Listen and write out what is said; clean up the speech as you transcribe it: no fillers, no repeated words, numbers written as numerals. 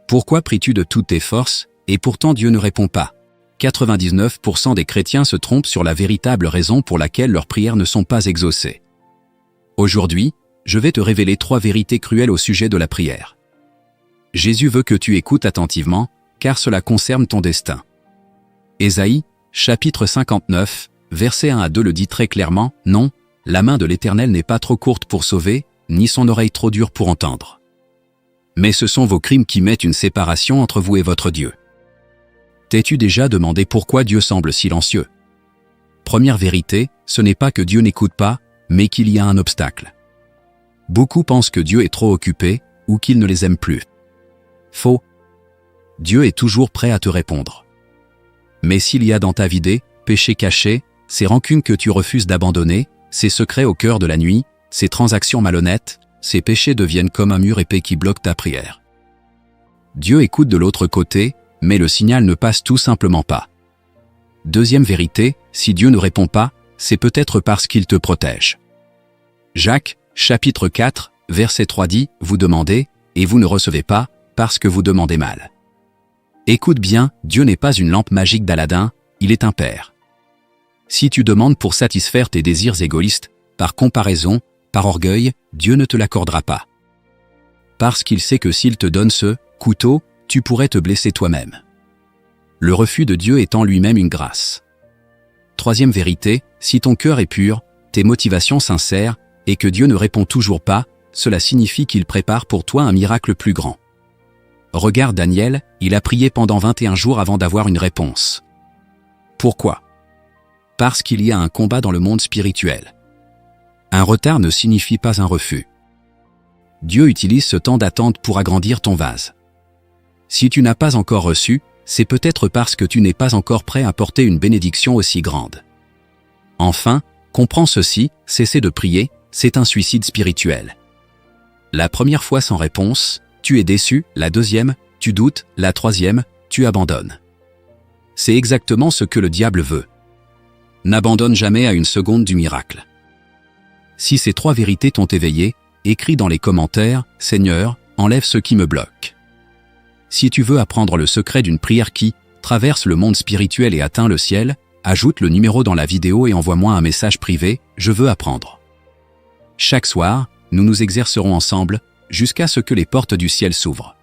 Pourquoi pries-tu de toutes tes forces, et pourtant Dieu ne répond pas? 99% des chrétiens se trompent sur la véritable raison pour laquelle leurs prières ne sont pas exaucées. Aujourd'hui, je vais te révéler 3 vérités cruelles au sujet de la prière. Jésus veut que tu écoutes attentivement, car cela concerne ton destin. Ésaïe, chapitre 59, versets 1 à 2 le dit très clairement, « Non, la main de l'Éternel n'est pas trop courte pour sauver, ni son oreille trop dure pour entendre. Mais ce sont vos crimes qui mettent une séparation entre vous et votre Dieu. » T'es-tu déjà demandé pourquoi Dieu semble silencieux? Première vérité, ce n'est pas que Dieu n'écoute pas, mais qu'il y a un obstacle. Beaucoup pensent que Dieu est trop occupé, ou qu'il ne les aime plus. Faux. Dieu est toujours prêt à te répondre. Mais s'il y a dans ta vie des péchés cachés, ces rancunes que tu refuses d'abandonner, ces secrets au cœur de la nuit, ces transactions malhonnêtes, ces péchés deviennent comme un mur épais qui bloque ta prière. Dieu écoute de l'autre côté, mais le signal ne passe tout simplement pas. Deuxième vérité, si Dieu ne répond pas, c'est peut-être parce qu'il te protège. Jacques, chapitre 4, verset 3 dit, « Vous demandez, et vous ne recevez pas, parce que vous demandez mal. » Écoute bien, Dieu n'est pas une lampe magique d'Aladin, il est un Père. Si tu demandes pour satisfaire tes désirs égoïstes, par comparaison, par orgueil, Dieu ne te l'accordera pas. Parce qu'il sait que s'il te donne ce couteau, tu pourrais te blesser toi-même. Le refus de Dieu est en lui-même une grâce. Troisième vérité, si ton cœur est pur, tes motivations sincères, et que Dieu ne répond toujours pas, cela signifie qu'il prépare pour toi un miracle plus grand. Regarde Daniel, il a prié pendant 21 jours avant d'avoir une réponse. Pourquoi? Parce qu'il y a un combat dans le monde spirituel. Un retard ne signifie pas un refus. Dieu utilise ce temps d'attente pour agrandir ton vase. Si tu n'as pas encore reçu, c'est peut-être parce que tu n'es pas encore prêt à porter une bénédiction aussi grande. Enfin, comprends ceci, cesser de prier, c'est un suicide spirituel. La première fois sans réponse, tu es déçu, la deuxième, tu doutes, la troisième, tu abandonnes. C'est exactement ce que le diable veut. N'abandonne jamais à une seconde du miracle. Si ces 3 vérités t'ont éveillé, écris dans les commentaires, « Seigneur, enlève ce qui me bloque. » Si tu veux apprendre le secret d'une prière qui traverse le monde spirituel et atteint le ciel, ajoute le numéro dans la vidéo et envoie-moi un message privé, je veux apprendre. Chaque soir, nous nous exercerons ensemble, jusqu'à ce que les portes du ciel s'ouvrent.